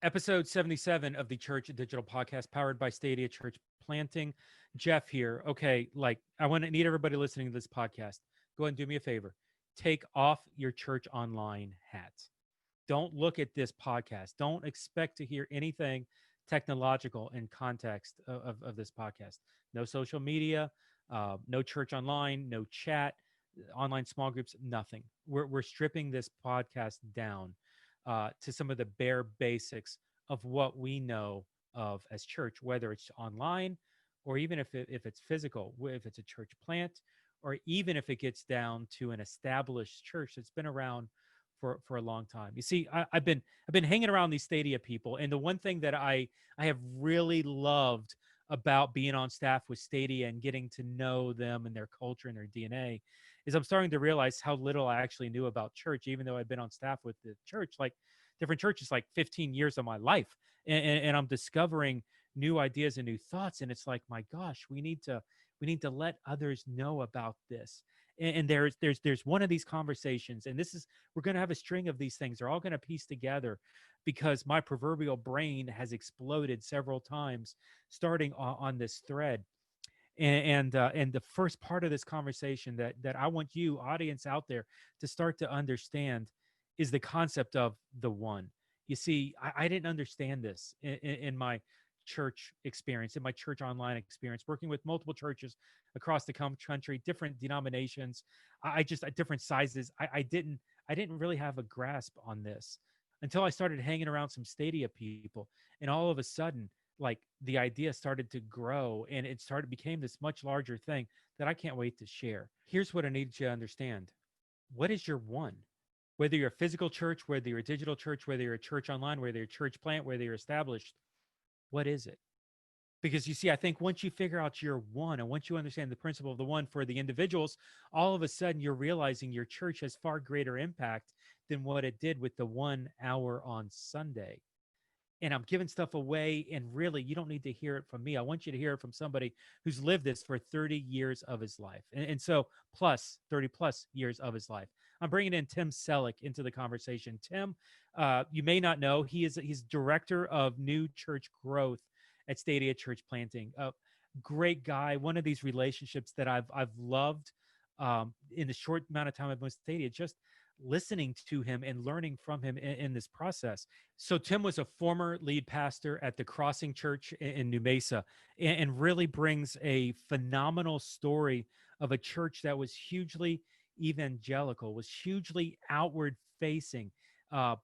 Episode 77 of the Church.digital podcast powered by Stadia Church Planting. Jeff here. Okay, I want to need everybody listening to this podcast. Go ahead and do me a favor. Take off your church online hats. Don't look at this podcast. Don't expect to hear anything technological in context of this podcast. No social media, no church online, no chat, online small groups, nothing. We're stripping this podcast down to some of the bare basics of what we know of as church, whether it's online or even if it's physical, if it's a church plant, or even if it gets down to an established church that's been around for a long time. You see, I've been hanging around these Stadia people, and the one thing that I have really loved about being on staff with Stadia and getting to know them and their culture and their DNA is I'm starting to realize how little I actually knew about church, even though I've been on staff with the church, like different churches, like 15 years of my life. And I'm discovering new ideas and new thoughts. And it's like, my gosh, we need to let others know about this. And there's one of these conversations, and this is, we're going to have a string of these things. They're all going to piece together because my proverbial brain has exploded several times starting on this thread. And the first part of this conversation that I want you, audience out there, to start to understand is the concept of the one. You see, I didn't understand this in my church experience, in my church online experience, working with multiple churches across the country, different denominations. I just at different sizes. I didn't really have a grasp on this until I started hanging around some Stadia people, and all of a sudden, like, the idea started to grow, and it became this much larger thing that I can't wait to share. Here's what I need you to understand. What is your one? Whether you're a physical church, whether you're a digital church, whether you're a church online, whether you're a church plant, whether you're established, what is it? Because you see, I think once you figure out your one, and once you understand the principle of the one for the individuals, all of a sudden you're realizing your church has far greater impact than what it did with the 1 hour on Sunday. And I'm giving stuff away, and really, you don't need to hear it from me. I want you to hear it from somebody who's lived this for 30 years of his life. And so plus 30 plus years of his life. I'm bringing in Tim Celek into the conversation. Tim, you may not know, he's director of new church growth at Stadia Church Planting. Great guy. One of these relationships that I've loved in the short amount of time I've been with Stadia, just listening to him and learning from him in this process. So Tim was a former lead pastor at the Crossing Church in New Mesa, and really brings a phenomenal story of a church that was hugely evangelical, was hugely outward facing,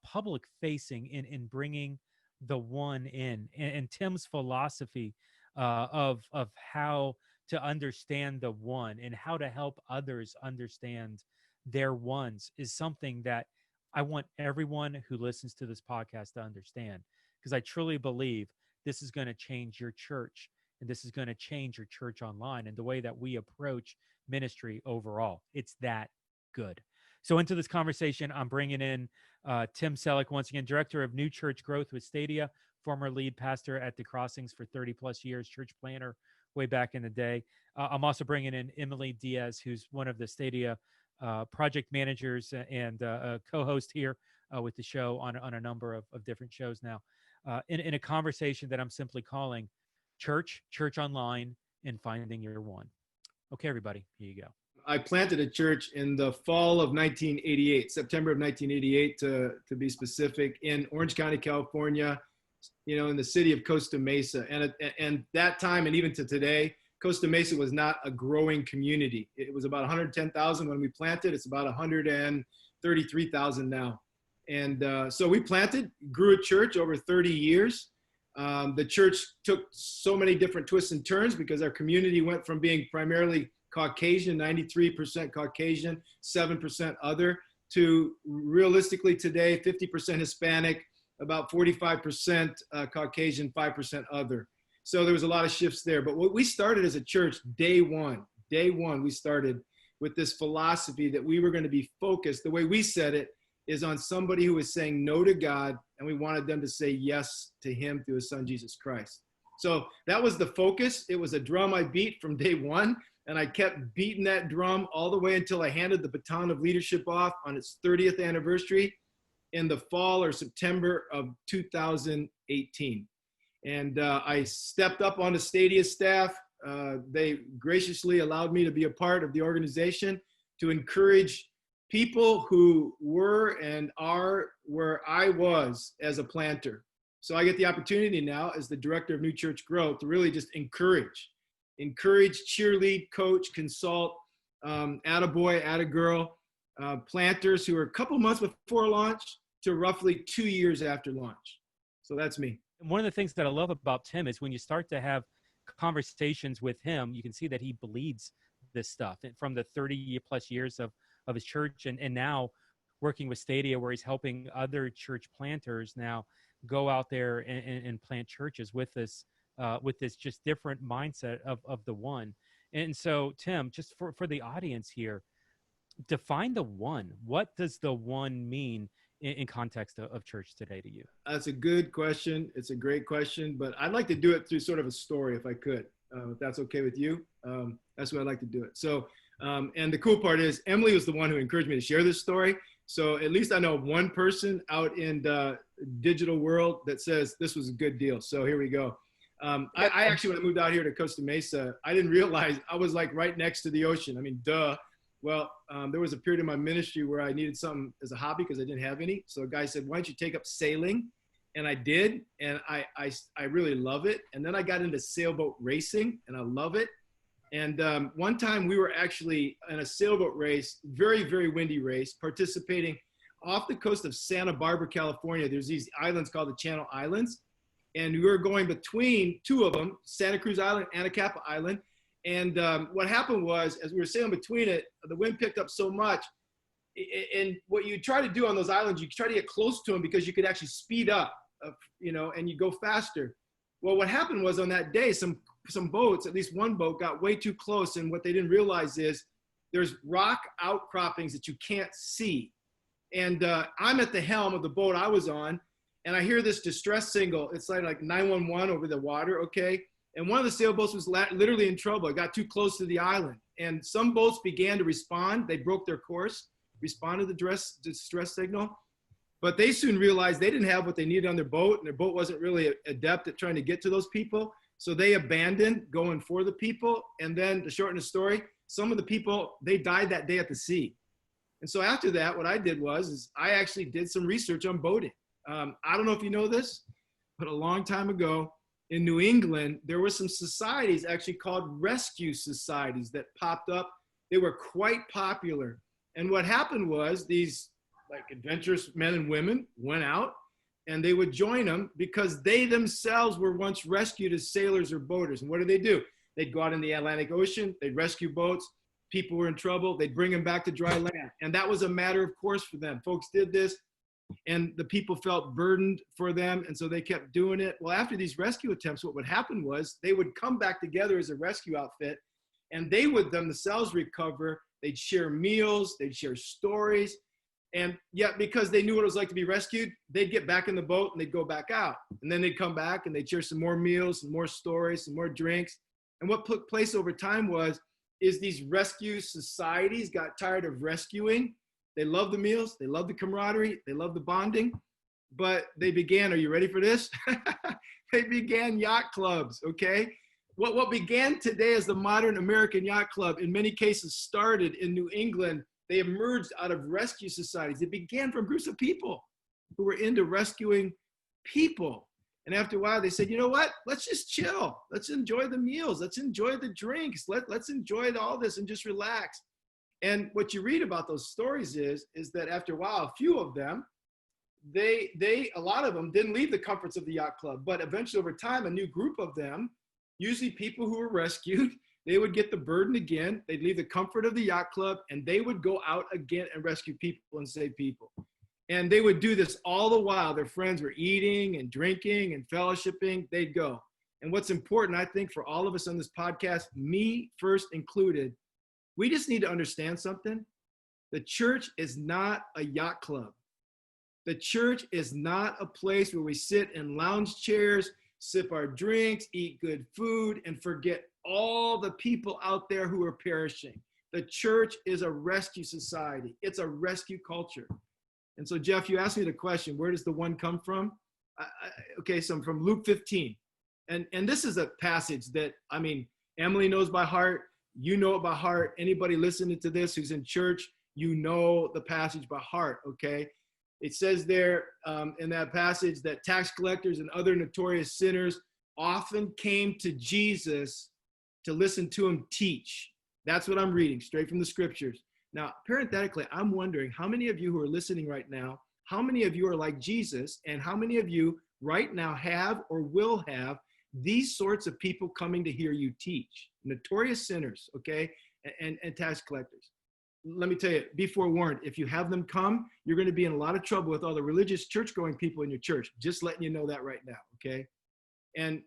public facing in bringing the one in. And Tim's philosophy of how to understand the one and how to help others understand their ones is something that I want everyone who listens to this podcast to understand, because I truly believe this is going to change your church, and this is going to change your church online and the way that we approach ministry overall. It's that good. So into this conversation, I'm bringing in Tim Celek, once again, director of new church growth with Stadia, former lead pastor at the Crossings for 30 plus years, church planner way back in the day. I'm also bringing in Emily Diaz, who's one of the Stadia project managers and a co-host here with the show on a number of different shows now, in a conversation that I'm simply calling Church Online, and Finding Your One. Okay, everybody, here you go. I planted a church in the fall of 1988, September of 1988 to be specific, in Orange County, California, in the city of Costa Mesa. And that time, and even to today, Costa Mesa was not a growing community. It was about 110,000 when we planted. It's about 133,000 now. And so we planted, grew a church over 30 years. The church took so many different twists and turns because our community went from being primarily Caucasian, 93% Caucasian, 7% other, to realistically today, 50% Hispanic, about 45% Caucasian, 5% other. So there was a lot of shifts there. But what we started as a church, day one, we started with this philosophy that we were going to be focused. The way we said it is on somebody who was saying no to God, and we wanted them to say yes to him through his son, Jesus Christ. So that was the focus. It was a drum I beat from day one, and I kept beating that drum all the way until I handed the baton of leadership off on its 30th anniversary in the fall or September of 2018. And I stepped up on the Stadia staff. They graciously allowed me to be a part of the organization to encourage people who were and are where I was as a planter. So I get the opportunity now as the director of New Church Growth to really just encourage, cheerlead, coach, consult, attaboy, attagirl, planters who are a couple months before launch to roughly 2 years after launch. So that's me. And one of the things that I love about Tim is when you start to have conversations with him, you can see that he bleeds this stuff from the 30 plus years of his church and now working with Stadia, where he's helping other church planters now go out there and plant churches with this just different mindset of the one. And so, Tim, just for the audience here, define the one. What does the one mean in context of church today to you? That's a good question. It's a great question, but I'd like to do it through sort of a story if I could, if that's okay with you. That's what I'd like to do it. So, and the cool part is Emily was the one who encouraged me to share this story. So at least I know one person out in the digital world that says this was a good deal. So here we go. I actually, when I moved out here to Costa Mesa, I didn't realize I was like right next to the ocean. I mean, duh. Well, there was a period in my ministry where I needed something as a hobby because I didn't have any. So a guy said, why don't you take up sailing? And I did. And I really love it. And then I got into sailboat racing and I love it. And one time we were actually in a sailboat race, very, very windy race, participating off the coast of Santa Barbara, California. There's these islands called the Channel Islands. And we were going between two of them, Santa Cruz Island and Anacapa Island. And what happened was, as we were sailing between it, the wind picked up so much. And what you try to do on those islands, you try to get close to them because you could actually speed up, and you go faster. Well, what happened was on that day, some boats, at least one boat, got way too close. And what they didn't realize is there's rock outcroppings that you can't see. And I'm at the helm of the boat I was on, and I hear this distress signal. It's like 911 over the water, okay? And one of the sailboats was literally in trouble. It got too close to the island. And some boats began to respond. They broke their course, responded to the distress signal. But they soon realized they didn't have what they needed on their boat, and their boat wasn't really adept at trying to get to those people. So they abandoned going for the people. And then to shorten the story, some of the people, they died that day at the sea. And so after that, what I did was I actually did some research on boating. I don't know if you know this, but a long time ago, in New England, there were some societies actually called rescue societies that popped up. They were quite popular. And what happened was these like adventurous men and women went out and they would join them because they themselves were once rescued as sailors or boaters. And what did they do? They'd go out in the Atlantic Ocean, they'd rescue boats, people were in trouble, they'd bring them back to dry land. And that was a matter of course for them. Folks did this. And the people felt burdened for them, and so they kept doing it. Well, after these rescue attempts, what would happen was they would come back together as a rescue outfit, and they would themselves recover. They'd share meals, they'd share stories, and yet because they knew what it was like to be rescued, they'd get back in the boat and they'd go back out. And then they'd come back and they'd share some more meals, some more stories, some more drinks. And what took place over time is these rescue societies got tired of rescuing. They love the meals, they love the camaraderie, they love the bonding, but they began, are you ready for this? They began yacht clubs, okay? What began today as the modern American yacht club, in many cases started in New England. They emerged out of rescue societies. It began from groups of people who were into rescuing people. And after a while, they said, you know what? Let's just chill. Let's enjoy the meals. Let's enjoy the drinks. Let's enjoy all this and just relax. And what you read about those stories is that after a while, a few of them, a lot of them didn't leave the comforts of the yacht club, but eventually over time, a new group of them, usually people who were rescued, they would get the burden again. They'd leave the comfort of the yacht club and they would go out again and rescue people and save people. And they would do this all the while their friends were eating and drinking and fellowshipping, they'd go. And what's important, I think, for all of us on this podcast, me first included, we just need to understand something. The church is not a yacht club. The church is not a place where we sit in lounge chairs, sip our drinks, eat good food, and forget all the people out there who are perishing. The church is a rescue society. It's a rescue culture. And so, Jeff, you asked me the question, where does the one come from? Okay, so I'm from Luke 15. And this is a passage that, I mean, Emily knows by heart. You know it by heart. Anybody listening to this who's in church, you know the passage by heart, okay? It says there in that passage that tax collectors and other notorious sinners often came to Jesus to listen to him teach. That's what I'm reading, straight from the scriptures. Now, parenthetically, I'm wondering how many of you who are listening right now, how many of you are like Jesus, and how many of you right now have or will have these sorts of people coming to hear you teach? Notorious sinners, okay, and tax collectors. Let me tell you, be forewarned, if you have them come, you're going to be in a lot of trouble with all the religious church-going people in your church. Just letting you know that right now, okay? And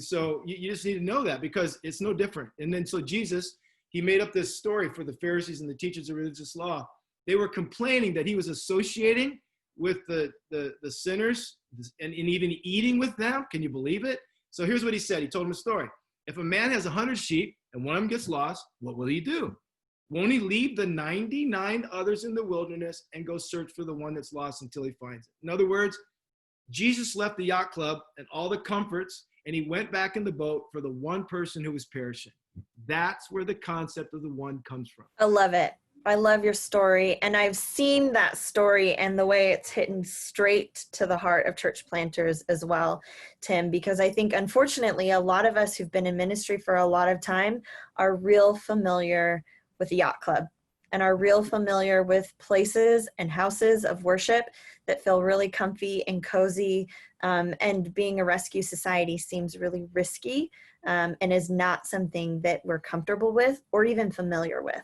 so you just need to know that, because it's no different. And then so Jesus, he made up this story for the Pharisees and the teachers of religious law. They were complaining that he was associating with the sinners and even eating with them. Can you believe it? So here's what he said. He told them a story. If a man has 100 sheep and one of them gets lost, what will he do? Won't he leave the 99 others in the wilderness and go search for the one that's lost until he finds it? In other words, Jesus left the yacht club and all the comforts, and he went back in the boat for the one person who was perishing. That's where the concept of the one comes from. I love it. I love your story. And I've seen that story and the way it's hitting straight to the heart of church planters as well, Tim, because I think, unfortunately, a lot of us who've been in ministry for a lot of time are real familiar with the yacht club and are real familiar with places and houses of worship that feel really comfy and cozy. And being a rescue society seems really risky and is not something that we're comfortable with or even familiar with.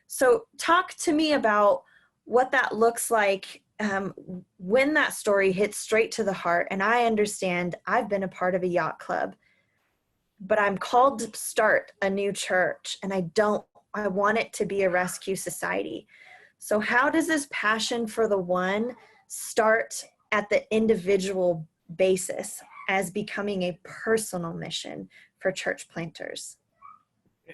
So talk to me about what that looks like when that story hits straight to the heart. And I understand I've been a part of a yacht club, but I'm called to start a new church, and I want it to be a rescue society. So how does this passion for the one start at the individual basis as becoming a personal mission for church planters?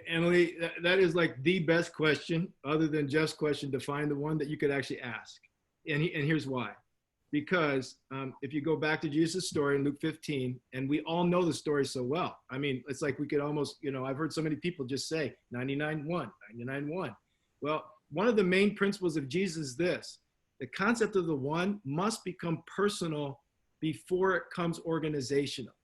Emily, that is like the best question, other than Jeff's question, to find the one that you could actually ask. And here's why. Because if you go back to Jesus' story in Luke 15, and we all know the story so well. I mean, it's like we could almost, I've heard so many people just say 99-1, 99-1. Well, one of the main principles of Jesus is this: the concept of the one must become personal before it comes organizational.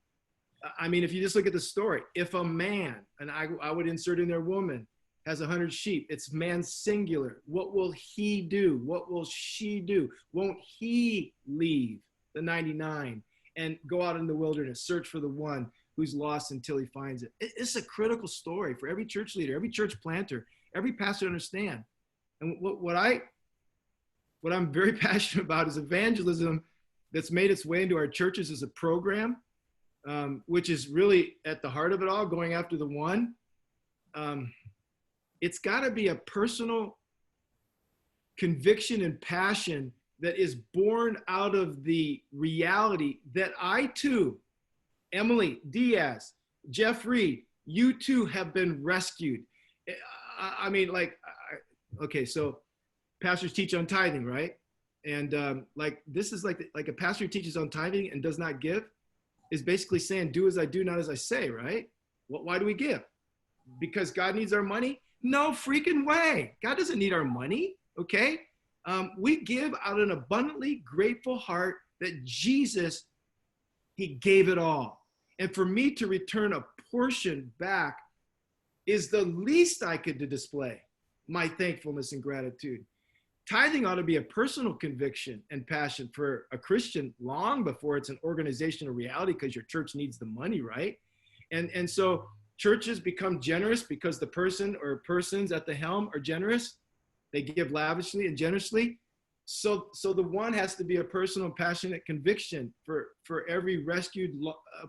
I mean, if you just look at the story, if a man, and I would insert in there woman, has 100 sheep, it's man singular. What will he do? What will she do? Won't he leave the 99 and go out in the wilderness, search for the one who's lost until he finds it? It's a critical story for every church leader, every church planter, every pastor to understand. And what I'm very passionate about is evangelism that's made its way into our churches as a program. Which is really at the heart of it all, going after the one. It's got to be a personal conviction and passion that is born out of the reality that I too, Emily Diaz, Jeff Reed, you too have been rescued. I mean, okay, so pastors teach on tithing, right? And this is like a pastor who teaches on tithing and does not give is basically saying, do as I do, not as I say, right? Why do we give? Because God needs our money? No freaking way. God doesn't need our money, okay? We give out an abundantly grateful heart that Jesus, he gave it all. And for me to return a portion back is the least I could display my thankfulness and gratitude. Tithing ought to be a personal conviction and passion for a Christian long before it's an organizational reality, because your church needs the money, right? And so churches become generous because the person or persons at the helm are generous. They give lavishly and generously. So the one has to be a personal, passionate conviction for every rescued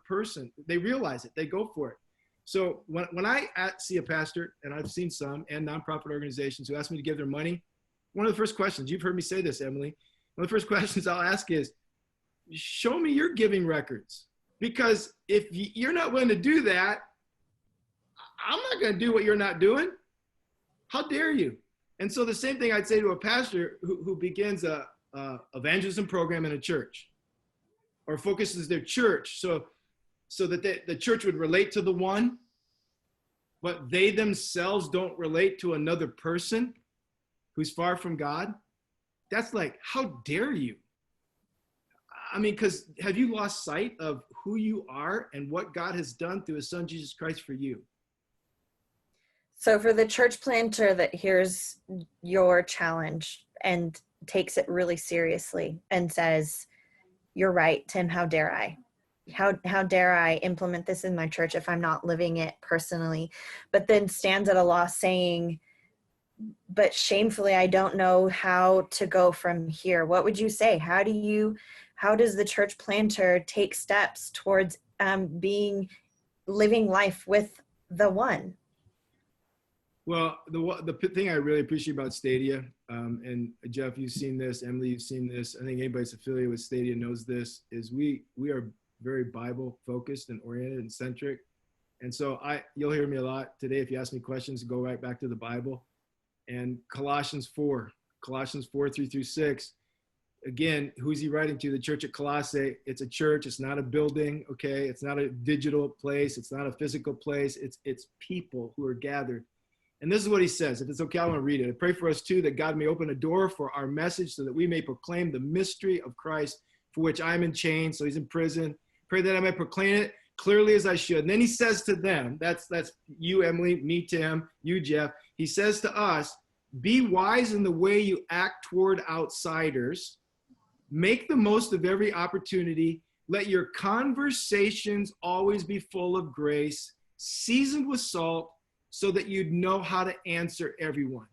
person. They realize it. They go for it. So when I see a pastor, and I've seen some, and nonprofit organizations who ask me to give their money, one of the first questions, you've heard me say this, Emily, one of the first questions I'll ask is, show me your giving records. Because if you're not willing to do that, I'm not going to do what you're not doing. How dare you? And so the same thing I'd say to a pastor who begins a evangelism program in a church, or focuses their church so that the church would relate to the one, but they themselves don't relate to another person who's far from God, that's like, how dare you? I mean, because have you lost sight of who you are and what God has done through his son, Jesus Christ, for you? So for the church planter that hears your challenge and takes it really seriously and says, you're right, Tim, how dare I? How dare I implement this in my church if I'm not living it personally? But then stands at a loss saying, but shamefully, I don't know how to go from here. What would you say? How does the church planter take steps towards living life with the one? Well, the thing I really appreciate about Stadia, and Jeff, you've seen this, Emily, you've seen this, I think anybody that's affiliated with Stadia knows this, is we are very Bible focused and oriented and centric. And so you'll hear me a lot today. If you ask me questions, go right back to the Bible. And Colossians 4 3-6. Again, who's he writing to? The church at Colossae. It's a church. It's not a building. Okay. It's not a digital place. It's not a physical place. It's people who are gathered. And this is what he says. If it's okay, I want to read it. I pray for us too, that God may open a door for our message so that we may proclaim the mystery of Christ, for which I'm in chains. So he's in prison. Pray that I may proclaim it clearly as I should. And then he says to them, that's you, Emily, me, Tim, you, Jeff. He says to us, be wise in the way you act toward outsiders. Make the most of every opportunity. Let your conversations always be full of grace, seasoned with salt, so that you'd know how to answer everyone.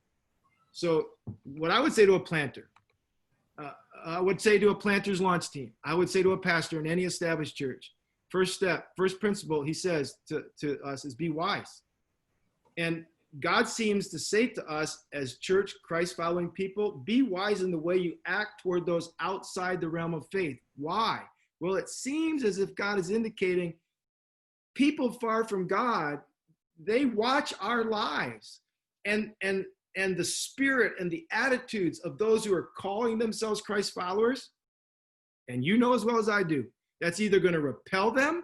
So what I would say to a planter, I would say to a planter's launch team, I would say to a pastor in any established church, first step, first principle, he says to us is be wise. And God seems to say to us as church, Christ following people, be wise in the way you act toward those outside the realm of faith. Why? Well, it seems as if God is indicating people far from God, they watch our lives and the spirit and the attitudes of those who are calling themselves Christ followers. And you know as well as I do, that's either going to repel them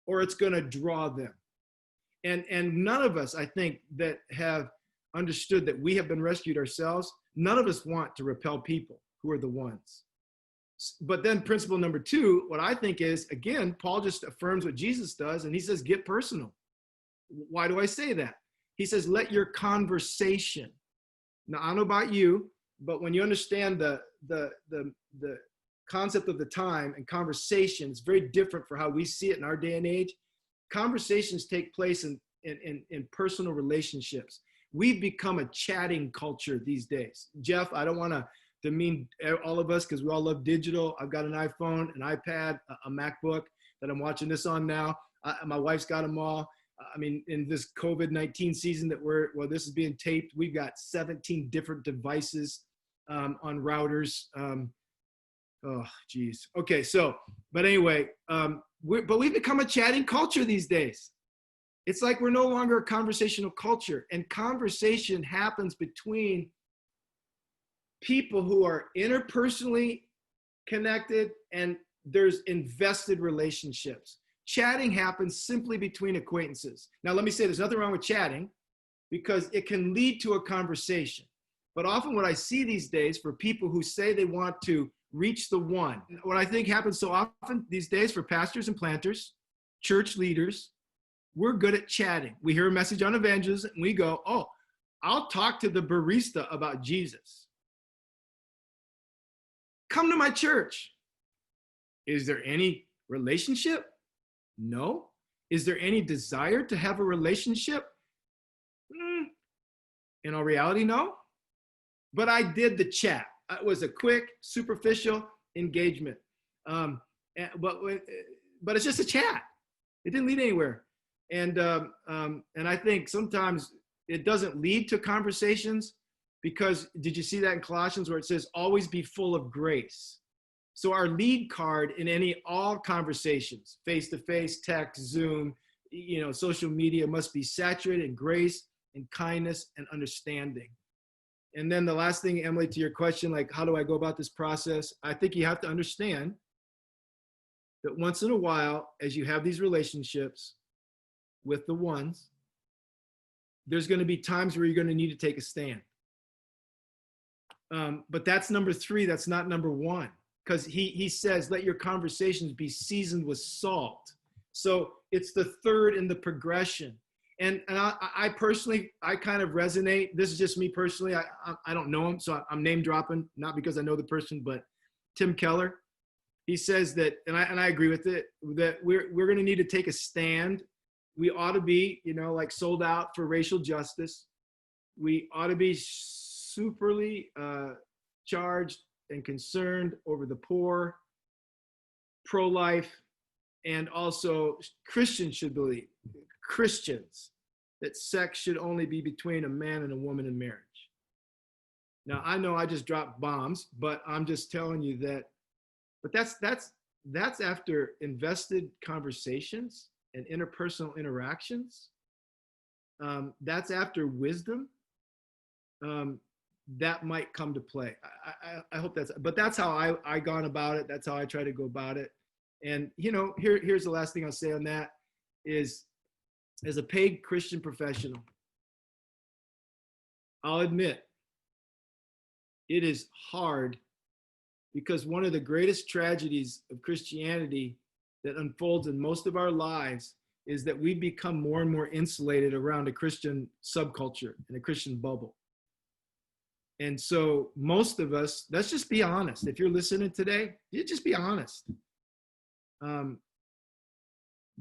or it's going to draw them. And none of us, I think, that have understood that we have been rescued ourselves, none of us want to repel people who are the ones. But then principle number 2, what I think is, again, Paul just affirms what Jesus does, and he says, get personal. Why do I say that? He says, let your conversation. Now, I don't know about you, but when you understand the concept of the time and conversation, it's very different for how we see it in our day and age. Conversations take place in personal relationships. We've become a chatting culture these days. Jeff, I don't want to demean all of us because we all love digital. I've got an iPhone, an iPad, a MacBook that I'm watching this on now. My wife's got them all. I mean, in this COVID-19 season that this is being taped, we've got 17 different devices on routers. Oh, geez. Okay, but anyway, we've become a chatting culture these days. It's like we're no longer a conversational culture, and conversation happens between people who are interpersonally connected, and there's invested relationships. Chatting happens simply between acquaintances. Now, let me say there's nothing wrong with chatting because it can lead to a conversation. But often what I see these days for people who say they want to reach the one, what I think happens so often these days for pastors and planters, church leaders, we're good at chatting. We hear a message on evangelism and we go, oh, I'll talk to the barista about Jesus. Come to my church. Is there any relationship? No. Is there any desire to have a relationship? In all reality, no. But I did the chat. It was a quick, superficial engagement. But it's just a chat. It didn't lead anywhere. And I think sometimes it doesn't lead to conversations because did you see that in Colossians where it says, always be full of grace? So our lead card in all conversations, face-to-face, text, Zoom, social media must be saturated in grace and kindness and understanding. And then the last thing, Emily, to your question, like, how do I go about this process? I think you have to understand that once in a while, as you have these relationships with the ones, there's going to be times where you're going to need to take a stand. But that's number 3. That's not number 1. Because he says, let your conversations be seasoned with salt. So it's the third in the progression. And I personally, I kind of resonate. This is just me personally. I don't know him, so I'm name dropping, not because I know the person, but Tim Keller. He says that, and I agree with it, that we're going to need to take a stand. We ought to be, like sold out for racial justice. We ought to be superly charged and concerned over the poor, pro-life, and also Christians should believe, Christians, that sex should only be between a man and a woman in marriage. Now, I know I just dropped bombs, but I'm just telling you that, but that's after invested conversations and interpersonal interactions. That's after wisdom. That might come to play. I hope but that's how I gone about it. That's how I try to go about it. And, here's the last thing I'll say on that is, as a paid Christian professional, I'll admit it is hard, because one of the greatest tragedies of Christianity that unfolds in most of our lives is that we become more and more insulated around a Christian subculture and a Christian bubble. And so most of us, let's just be honest. If you're listening today, you just be honest.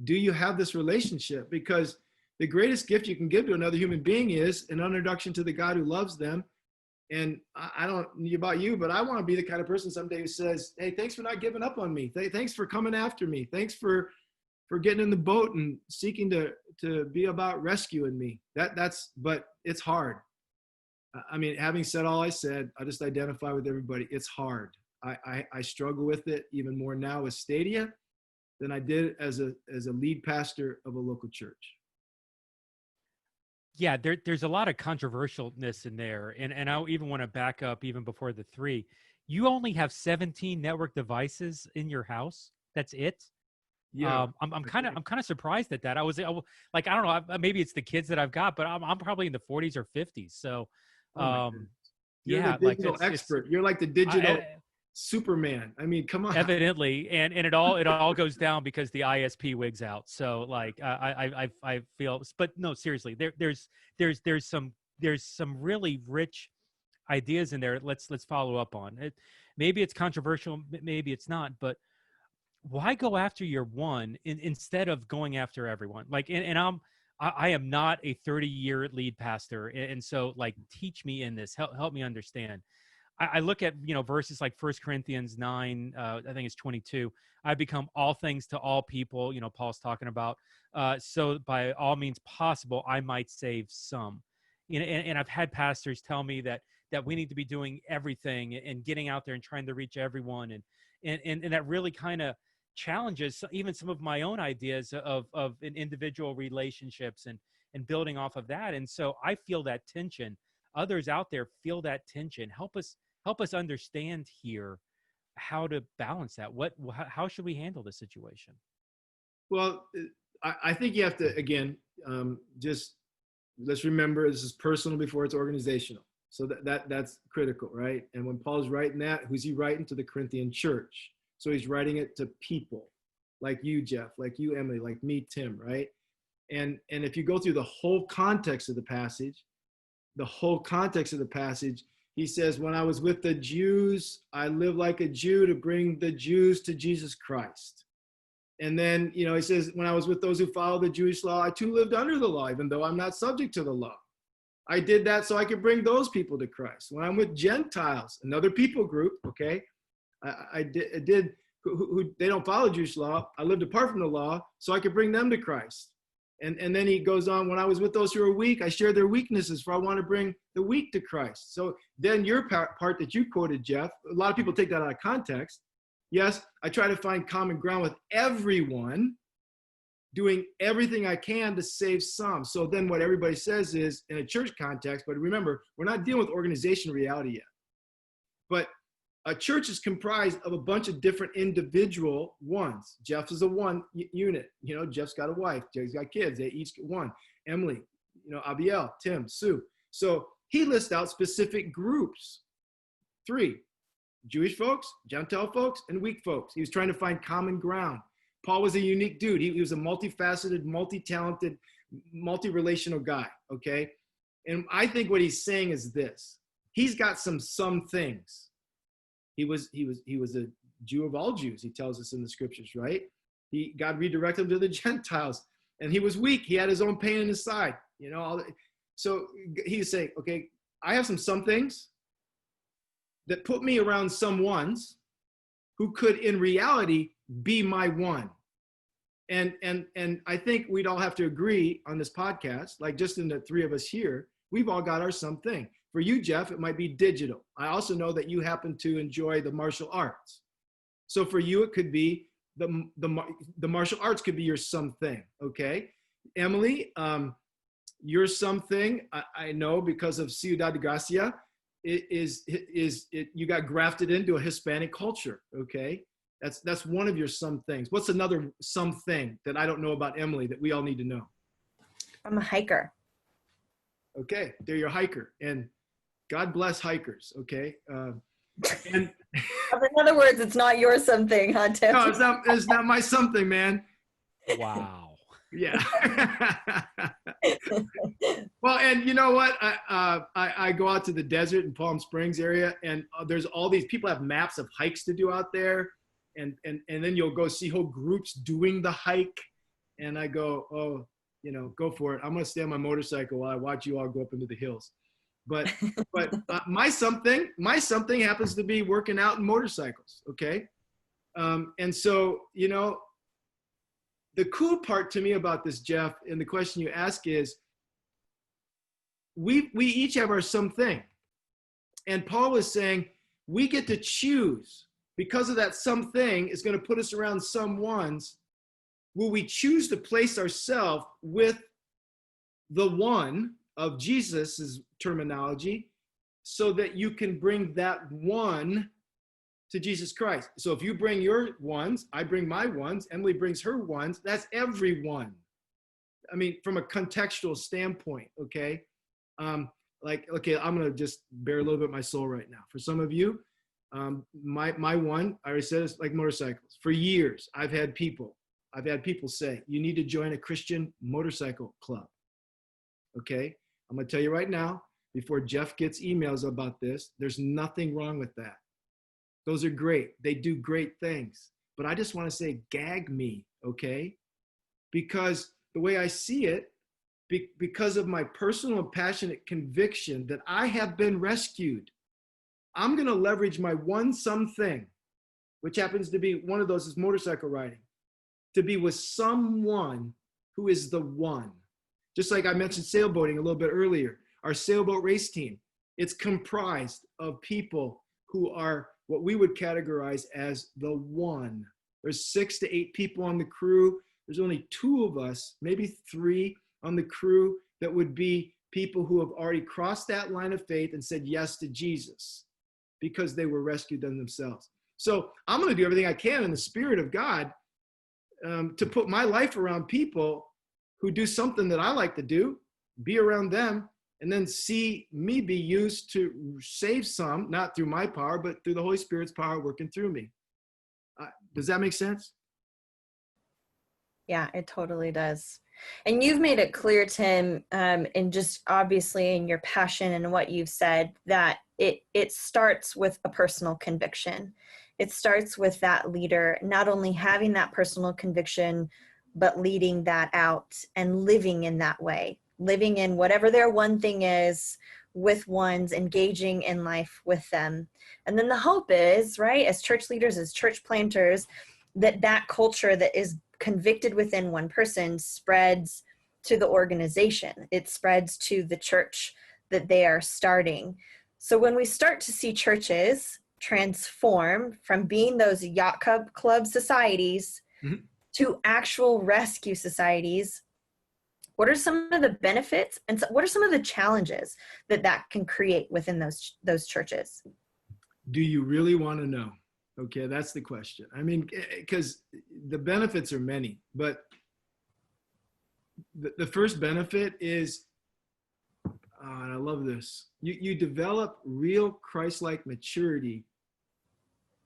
Do you have this relationship? Because the greatest gift you can give to another human being is an introduction to the God who loves them. And I don't know about you, but I want to be the kind of person someday who says, hey, thanks for not giving up on me. Thanks for coming after me. Thanks for getting in the boat and seeking to be about rescuing me. But it's hard. I mean, having said all I said, I just identify with everybody. It's hard. I struggle with it even more now with Stadia than I did as a lead pastor of a local church. Yeah, there's a lot of controversialness in there. And I even want to back up even before the 3. You only have 17 network devices in your house. That's it. Yeah. I'm kind of surprised at that. I don't know, maybe it's the kids that I've got, but I'm probably in the 40s or 50s. So, you're yeah, the digital expert. You're like the digital Superman. I mean, come on. Evidently, and it all goes down because the ISP wigs out. So like I feel, but no, seriously, there's some really rich ideas in there. Let's follow up on it. Maybe it's controversial, maybe it's not, but why go after your one instead of going after everyone? Like, and I am not a 30-year lead pastor, and so like teach me in this, help me understand. I look at verses like 1 Corinthians 9, I think it's 22. I become all things to all people. Paul's talking about so by all means possible I might save some. And I've had pastors tell me that we need to be doing everything and getting out there and trying to reach everyone, and that really kind of challenges even some of my own ideas of an individual relationships and building off of that. And so I feel that tension. Others out there feel that tension. Help us understand here how to balance that. How should we handle this situation? Well, I think you have to, again, just let's remember this is personal before it's organizational. So that's critical, right? And when Paul's writing that, who's he writing? To the Corinthian church. So he's writing it to people like you, Jeff, like you, Emily, like me, Tim, right? And if you go through the whole context of the passage, he says, when I was with the Jews, I lived like a Jew to bring the Jews to Jesus Christ. And then, he says, when I was with those who follow the Jewish law, I too lived under the law, even though I'm not subject to the law. I did that so I could bring those people to Christ. When I'm with Gentiles, another people group, okay, I did who they don't follow Jewish law. I lived apart from the law so I could bring them to Christ. And then he goes on, when I was with those who are weak, I shared their weaknesses, for I want to bring the weak to Christ. So then your part that you quoted, Jeff, a lot of people take that out of context. Yes, I try to find common ground with everyone, doing everything I can to save some. So then what everybody says is, in a church context, but remember, we're not dealing with organization reality yet. But a church is comprised of a bunch of different individual ones. Jeff is a one unit. You know, Jeff's got a wife. Jeff's got kids. They each get one. Emily, you know, Abiel, Tim, Sue. So he lists out specific groups. 3, Jewish folks, Gentile folks, and weak folks. He was trying to find common ground. Paul was a unique dude. He was a multifaceted, multi-talented, multi-relational guy, okay? And I think what he's saying is this. He's got some things. He was a Jew of all Jews, he tells us in the scriptures, right? God redirected him to the Gentiles, and he was weak. He had his own pain in his side, you know. So he's saying, okay, I have some things that put me around some ones who could in reality be my one. And I think we'd all have to agree on this podcast, like just in the 3 of us here, we've all got our something. For you, Jeff, it might be digital. I also know that you happen to enjoy the martial arts. So for you, it could be the martial arts could be your something, okay? Emily, your something, I know because of Ciudad de Gracia, you got grafted into a Hispanic culture, okay? That's one of your some things. What's another something that I don't know about Emily that we all need to know? I'm a hiker. Okay, they're your hiker, and God bless hikers, okay? And in other words, it's not your something, huh, Tim? No, it's not my something, man. Wow. Yeah. Well, and you know what? I go out to the desert in Palm Springs area, and there's all these people have maps of hikes to do out there, and then you'll go see whole groups doing the hike, and I go, oh, you know, go for it. I'm gonna stay on my motorcycle while I watch you all go up into the hills. But my something happens to be working out in motorcycles. Okay, and so you know, the cool part to me about this, Jeff, and the question you ask is, we each have our something, and Paul was saying we get to choose because of that something is going to put us around some ones. Will we choose to place ourselves with the one of Jesus's terminology so that you can bring that one to Jesus Christ? So if you bring your ones, I bring my ones, Emily brings her ones, that's everyone. I mean, from a contextual standpoint, okay? Okay, I'm going to just bear a little bit of my soul right now. For some of you, my one, I already said, it's like motorcycles. For years, I've had people say, you need to join a Christian motorcycle club. Okay, I'm gonna tell you right now, before Jeff gets emails about this, there's nothing wrong with that. Those are great. They do great things. But I just want to say, gag me, okay? Because the way I see it, because of my personal and passionate conviction that I have been rescued, I'm gonna leverage my one something, which happens to be one of those is motorcycle riding, to be with someone who is the one. Just like I mentioned sailboating a little bit earlier, our sailboat race team, it's comprised of people who are what we would categorize as the one. There's 6 to 8 people on the crew. There's only 2 of us, maybe 3 on the crew that would be people who have already crossed that line of faith and said yes to Jesus because they were rescued themselves. So I'm going to do everything I can in the Spirit of God to put my life around people who do something that I like to do, be around them, and then see me be used to save some, not through my power, but through the Holy Spirit's power working through me. Does that make sense? Yeah, it totally does. And you've made it clear, Tim, and just obviously in your passion and what you've said, that it starts with a personal conviction. It starts with that leader not only having that personal conviction, but leading that out and living in that way, living in whatever their one thing is with ones, engaging in life with them. And then the hope is, right, as church leaders, as church planters, that culture that is convicted within one person spreads to the organization. It spreads to the church that they are starting. So when we start to see churches transform from being those yacht club societies to actual rescue societies, what are some of the benefits and what are some of the challenges that can create within those churches? Do you really want to know? Okay, that's the question. I mean, because the benefits are many, but the first benefit is, and I love this, you develop real Christ-like maturity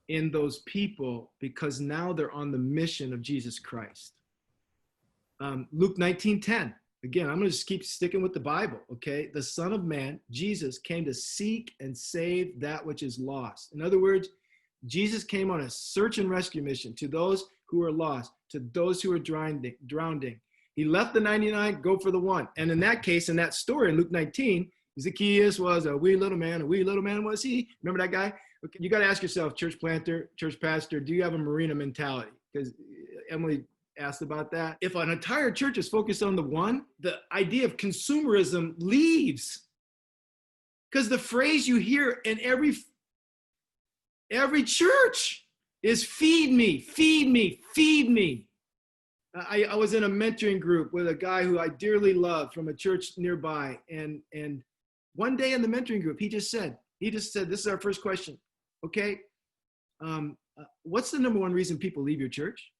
in those people because now they're on the mission of Jesus Christ. Luke 19:10. Again, I'm going to just keep sticking with the Bible, okay? The Son of Man, Jesus, came to seek and save that which is lost. In other words, Jesus came on a search and rescue mission to those who are lost, to those who are drowning. He left the 99, go for the one. And in that case, in that story, in Luke 19, Zacchaeus was a wee little man was he? Remember that guy? Okay, you got to ask yourself, church planter, church pastor, do you have a marina mentality? Because Emily asked about that. If an entire church is focused on the one, the idea of consumerism leaves. Because the phrase you hear in every church is feed me, feed me, feed me. I was in a mentoring group with a guy who I dearly love from a church nearby. And one day in the mentoring group, he just said, this is our first question. Okay, what's the number one reason people leave your church?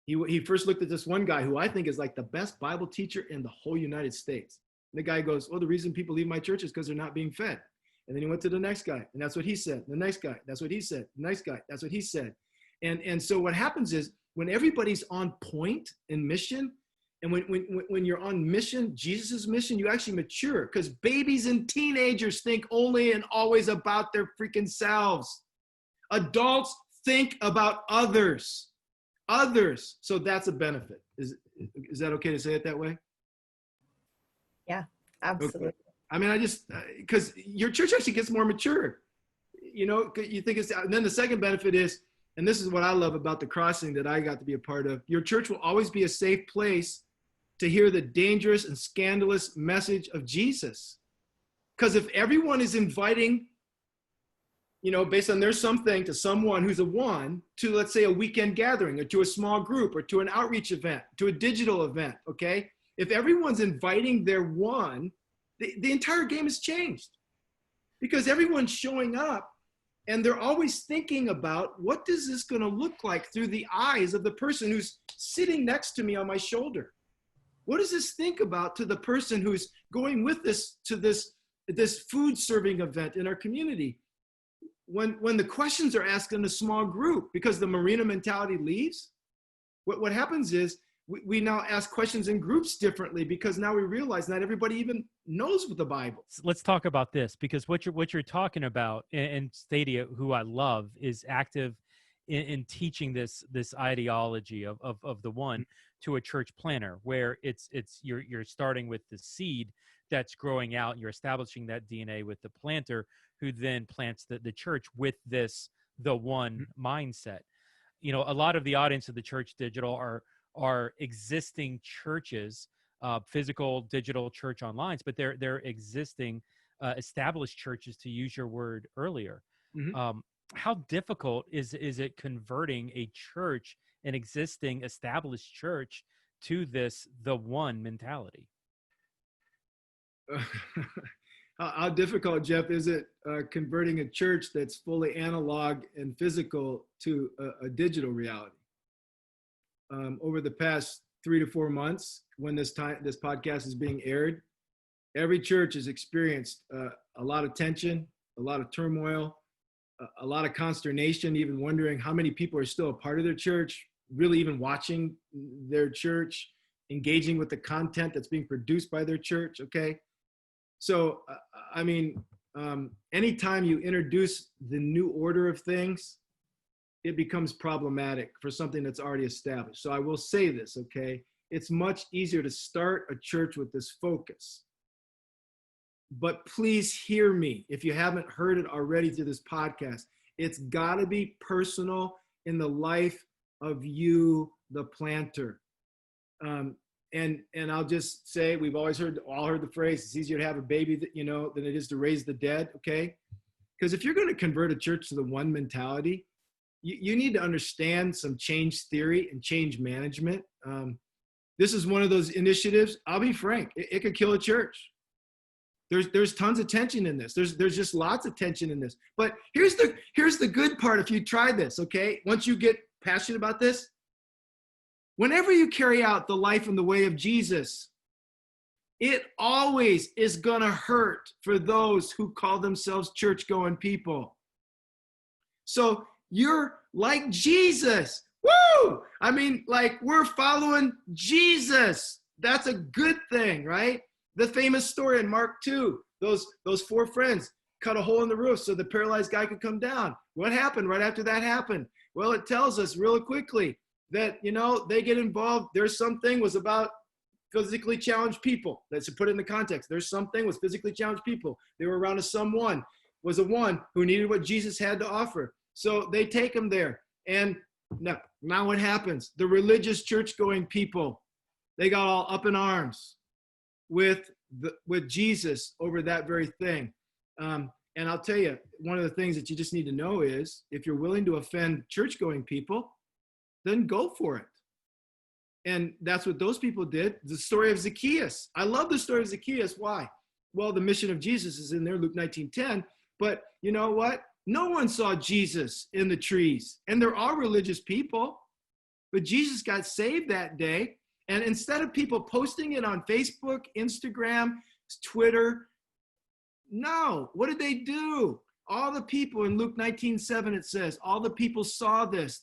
He first looked at this one guy who I think is like the best Bible teacher in the whole United States. And the guy goes, well, the reason people leave my church is because they're not being fed. And then he went to the next guy, and that's what he said. The next guy, that's what he said. The next guy, that's what he said. And so what happens is when everybody's on point in mission, and when you're on mission, Jesus' mission, you actually mature, because babies and teenagers think only and always about their freaking selves. Adults think about others. So that's a benefit. Is that okay to say it that way? Yeah, absolutely. Okay. I mean, because your church actually gets more mature. You know, you think and then the second benefit is, and this is what I love about the crossing that I got to be a part of, your church will always be a safe place to hear the dangerous and scandalous message of Jesus. Because if everyone is inviting, based on their something, to someone who's a one, to, let's say, a weekend gathering, or to a small group, or to an outreach event, to a digital event, okay? If everyone's inviting their one, the entire game has changed. Because everyone's showing up, and they're always thinking about, what is this going to look like through the eyes of the person who's sitting next to me on my shoulder? What does this think about to the person who's going with us to this food serving event in our community? When the questions are asked in a small group, because the marina mentality leaves, what happens is we now ask questions in groups differently, because now we realize not everybody even knows the Bible. Let's talk about this, because what you're talking about, and Stadia, who I love, is active in teaching this ideology of the one to a church planner, where you're starting with the seed that's growing out, and you're establishing that DNA with the planter, who then plants the church with the one mindset. A lot of the audience of the Church Digital are existing churches, physical, digital, church online, but they're existing established churches, to use your word earlier. Mm-hmm. How difficult is it converting a church, an existing established church, to the one mentality? How difficult, Jeff, is it converting a church that's fully analog and physical to a digital reality? Over the past 3 to 4 months, when this podcast is being aired, every church has experienced a lot of tension, a lot of turmoil, a lot of consternation, even wondering how many people are still a part of their church, really even watching their church, engaging with the content that's being produced by their church, okay? So, anytime you introduce the new order of things, it becomes problematic for something that's already established. So I will say this, okay? It's much easier to start a church with this focus. But please hear me, if you haven't heard it already through this podcast. It's got to be personal in the life of you, the planter. And I'll just say, we've all heard the phrase, it's easier to have a baby than it is to raise the dead, okay? Because if you're going to convert a church to the one mentality, you need to understand some change theory and change management. This is one of those initiatives. I'll be frank, it could kill a church. There's tons of tension in this. There's just lots of tension in this. But here's the good part if you try this, okay? Once you get passionate about this, whenever you carry out the life and the way of Jesus, it always is gonna hurt for those who call themselves church-going people. So you're like Jesus. Woo! I mean, like, we're following Jesus. That's a good thing, right? The famous story in Mark 2, those 4 friends cut a hole in the roof so the paralyzed guy could come down. What happened right after that happened? Well, it tells us really quickly that, they get involved. There's something was about physically challenged people. Let's put it in the context. There's something with physically challenged people. They were around a one who needed what Jesus had to offer. So they take him there. And now what happens? The religious church-going people, they got all up in arms with Jesus over that very thing. And I'll tell you, one of the things that you just need to know is if you're willing to offend church-going people, then go for it. And that's what those people did. The story of Zacchaeus. I love the story of Zacchaeus. Why? Well, the mission of Jesus is in there, Luke 19:10. But you know what? No one saw Jesus in the trees. And they're all religious people. But Jesus got saved that day. And instead of people posting it on Facebook, Instagram, Twitter, no. What did they do? All the people in Luke 19:7, it says, all the people saw this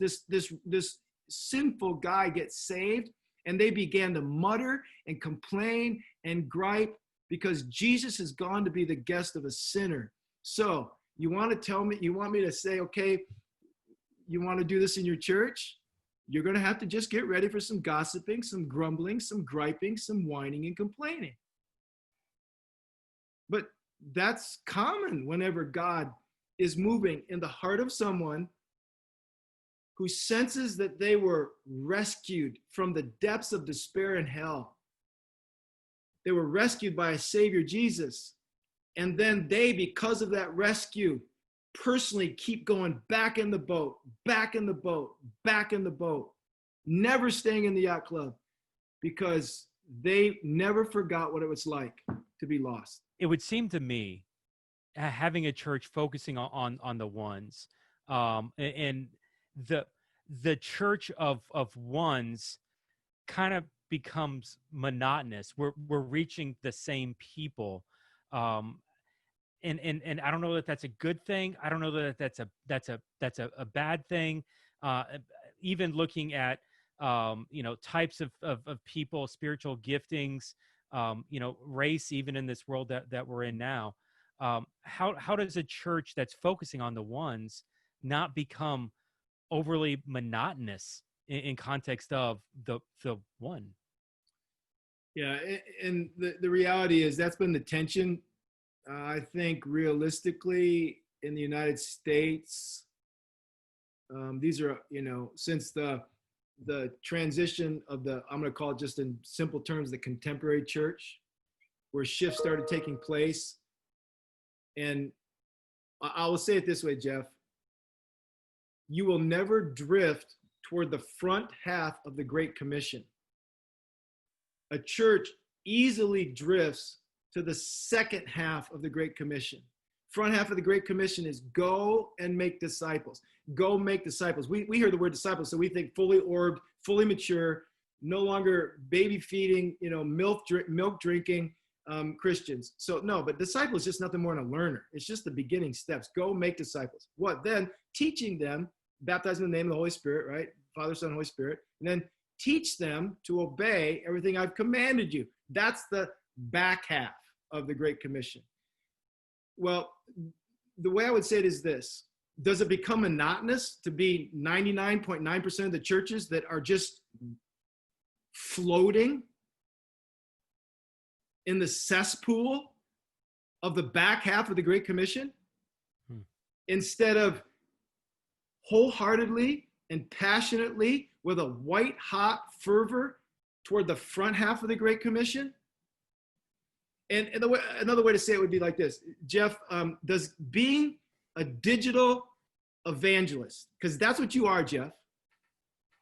sinful guy get saved, and they began to mutter and complain and gripe because Jesus has gone to be the guest of a sinner. So you want me to say, okay, you want to do this in your church? You're going to have to just get ready for some gossiping, some grumbling, some griping, some whining and complaining. But that's common whenever God is moving in the heart of someone who senses that they were rescued from the depths of despair and hell. They were rescued by a Savior, Jesus. And then they, because of that rescue, personally keep going back in the boat, back in the boat, back in the boat, never staying in the yacht club because they never forgot what it was like to be lost. It would seem to me having a church focusing on the ones, and the church of ones kind of becomes monotonous. We're reaching the same people, and I don't know that that's a good thing. I don't know that that's a bad thing. Even looking at types of people, spiritual giftings, race, even in this world that we're in now. How does a church that's focusing on the ones not become overly monotonous in context of the one? Yeah, and the reality is that's been the tension. I think realistically in the United States, these are, since the transition of I'm going to call it just in simple terms, the contemporary church, where shifts started taking place. And I will say it this way, Jeff, you will never drift toward the front half of the Great Commission. A church easily drifts to the second half of the Great Commission. Front half of the Great Commission is go and make disciples. Go make disciples. We hear the word disciples, so we think fully orbed, fully mature, no longer baby feeding, milk drinking Christians. So no, but disciple is just nothing more than a learner. It's just the beginning steps. Go make disciples. What then? Teaching them, baptizing in the name of the Holy Spirit, right? Father, Son, Holy Spirit. And then teach them to obey everything I've commanded you. That's the back half of the Great Commission. Well, the way I would say it is this. Does it become monotonous to be 99.9% of the churches that are just floating in the cesspool of the back half of the Great Commission instead of wholeheartedly and passionately with a white hot fervor toward the front half of the Great Commission? And another way to say it would be like this. Jeff, does being a digital evangelist? Because that's what you are, Jeff.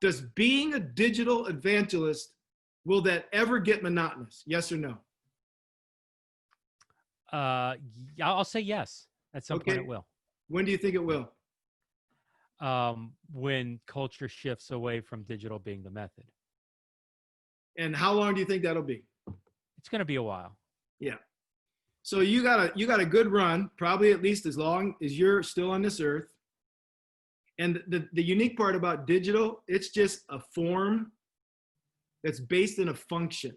Does being a digital evangelist, will that ever get monotonous? Yes or no? Yeah, I'll say yes. At some point Okay. it will. When do you think it will? When culture shifts away from digital being the method. And how long do you think that'll be? It's going to be a while. Yeah. So you got a good run, probably at least as long as you're still on this earth. And the unique part about digital, it's just a form that's based in a function.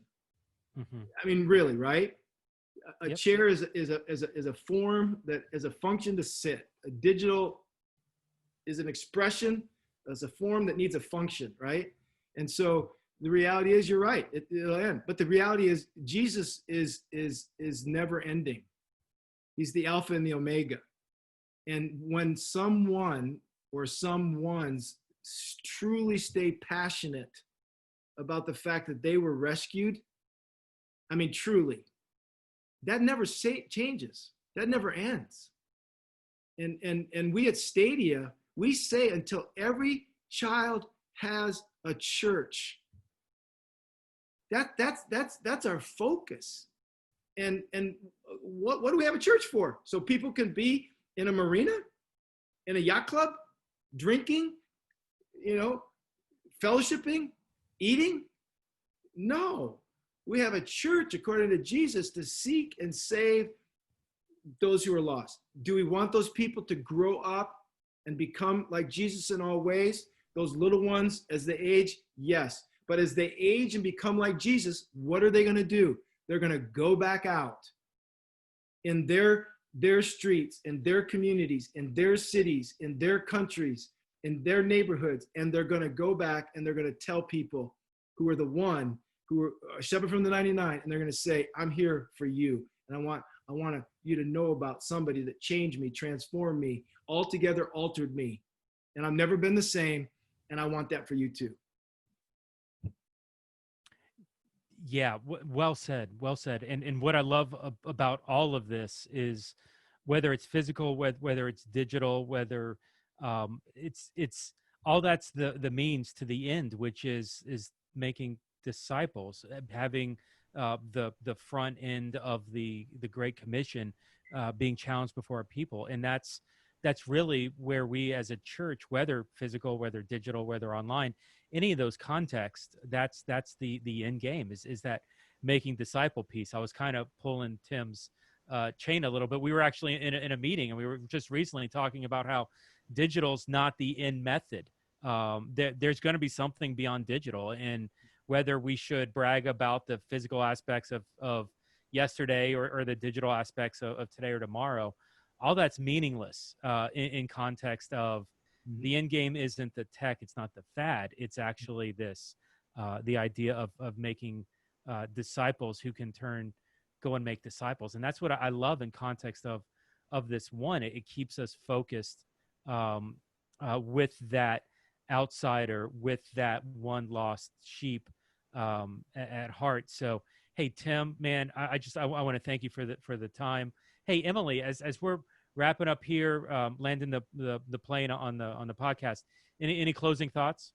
Mm-hmm. I mean, really, right? A Yep. chair is a form that is a function to sit. A digital is an expression, as a form that needs a function, right? And so the reality is, you're right, it'll end. But the reality is, Jesus is never ending. He's the Alpha and the Omega. And when someone or someone's truly stay passionate about the fact that they were rescued, I mean, truly, that never changes. That never ends. And we at Stadia, we say until every child has a church. That's our focus. And what do we have a church for? So people can be in a marina, in a yacht club, drinking, fellowshipping, eating? No. We have a church, according to Jesus, to seek and save those who are lost. Do we want those people to grow up and become like Jesus in all ways? Those little ones, as they age, yes. But as they age and become like Jesus, what are they going to do? They're going to go back out in their streets, in their communities, in their cities, in their countries, in their neighborhoods, and they're going to go back and they're going to tell people who are the one, who are a shepherd from the 99, and they're going to say, I'm here for you. And I want you to know about somebody that changed me, transformed me, altogether altered me. And I've never been the same. And I want that for you too. Yeah, well said, well said. And what I love about all of this is, whether it's physical, whether it's digital, whether it's all, that's the means to the end, which is making disciples, having the front end of the Great Commission being challenged before our people. And that's really where we as a church, whether physical, whether digital, whether online, any of those contexts, that's the end game, is that making disciple piece. I was kind of pulling Tim's chain a little bit. We were actually in a meeting, and we were just recently talking about how digital's not the end method. There's going to be something beyond digital, and whether we should brag about the physical aspects of yesterday or the digital aspects of today or tomorrow, all that's meaningless in context of the end game isn't the tech, it's not the fad, it's actually this, the idea of making disciples who can go and make disciples. And that's what I love in context of this one. It keeps us focused with that outsider, with that one lost sheep at heart. So, hey, Tim, man, I want to thank you for the time. Hey, Emily, as we're wrapping up here, landing the plane on the podcast, any closing thoughts?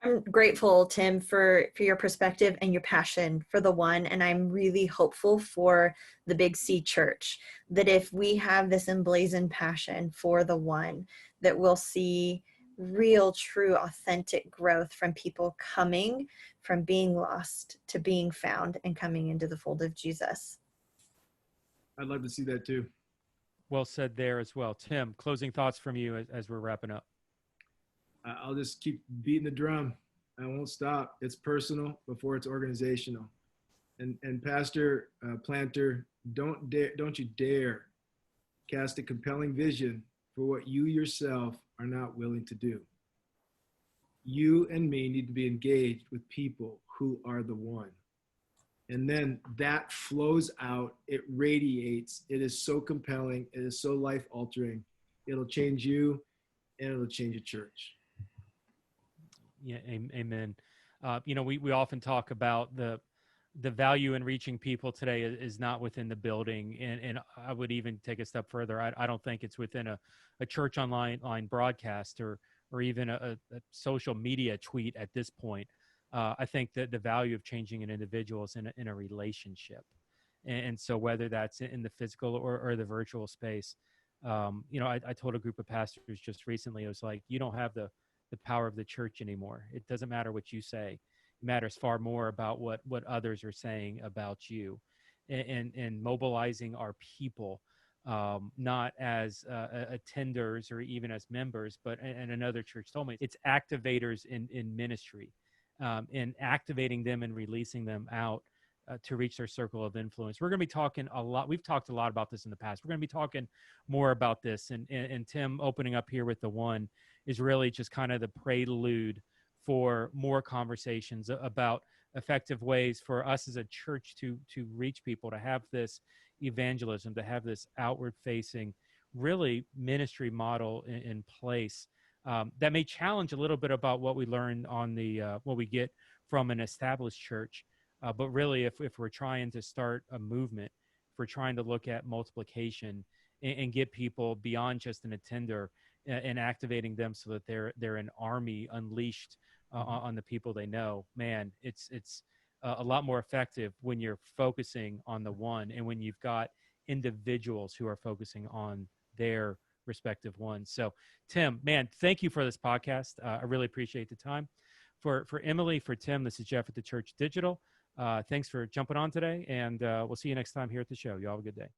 I'm grateful, Tim, for your perspective and your passion for the one. And I'm really hopeful for the Big C Church, that if we have this emblazoned passion for the one, that we'll see real, true, authentic growth from people coming from being lost to being found and coming into the fold of Jesus. I'd love to see that too. Well said there as well. Tim, closing thoughts from you as we're wrapping up. I'll just keep beating the drum. I won't stop. It's personal before it's organizational. And Pastor Planter, don't you dare cast a compelling vision for what you yourself are not willing to do. You and me need to be engaged with people who are the one. And then that flows out, it radiates, it is so compelling, it is so life-altering. It'll change you, and it'll change a church. Yeah, amen. We often talk about the the value in reaching people today is not within the building. And I would even take a step further. I don't think it's within a church online broadcast or even a social media tweet at this point. I think that the value of changing an individual is in a relationship. And so whether that's in the physical or the virtual space, I told a group of pastors just recently, it was like, you don't have the power of the church anymore. It doesn't matter what you say. It matters far more about what others are saying about you, and mobilizing our people, not as attenders or even as members, but, and another church told me, it's activators in ministry, and activating them and releasing them out to reach their circle of influence. We're going to be talking a lot. We've talked a lot about this in the past. We're going to be talking more about this. And Tim opening up here with the one is really just kind of the prelude for more conversations about effective ways for us as a church to reach people, to have this evangelism, to have this outward facing, really ministry model in place, that may challenge a little bit about what we learn on the what we get from an established church. But really, if we're trying to start a movement, if we're trying to look at multiplication and get people beyond just an attender, and activating them so that they're an army unleashed on the people they know, man, it's a lot more effective when you're focusing on the one, and when you've got individuals who are focusing on their respective ones. So, Tim, man, thank you for this podcast. I really appreciate the time. For Emily, for Tim, this is Jeff at the Church Digital. Thanks for jumping on today, and we'll see you next time here at the show. You all have a good day.